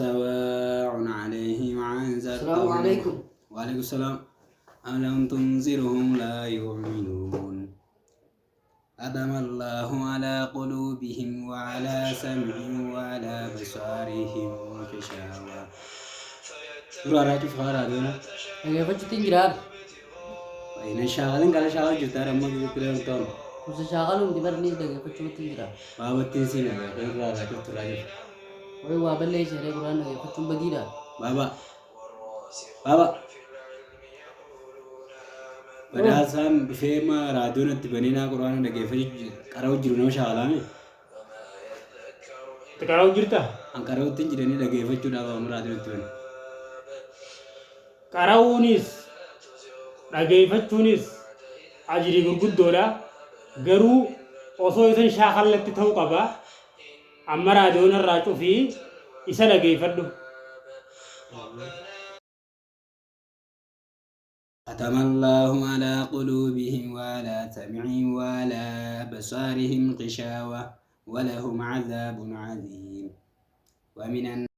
سواء عليهم أنذرتهم السلام عليكم. وعليكم السلام أم لم تنذرهم لا يؤمنون ختم الله على قلوبهم وعلى سمعهم وعلى بصارهم غشاوة. سورة فارا دونا Lagi apa cuti jirar? وإن شاغلين قال شاغل جتار أما كده تون Masa syakalum di bar ni lagi apa cuti jirar? بابا تنسينا غير راجع تراجع Woi wabel lagi cari Quran lagi apa cuma badira? بابا بابا badhaasaan dhufeema raadiyoon itti baniinaa quraana dhageeffachuu qara'u jiru nama shaakalame Qara'u jirta? an qara'utti hin jiranii dhageeffachuudhaaf amma raadiyoon itti bani Qara'uunis dhageeffachuunis ajirii gurguddoodha. Garuu osoo isan shaakalatti ta'uu qaba. Amma raadiyoon irraa cufii isa dhageeffadhu. ختم الله على قلوبهم وعلى سمعهم وعلى بصارهم غشاوة ولهم عذاب عظيم ومن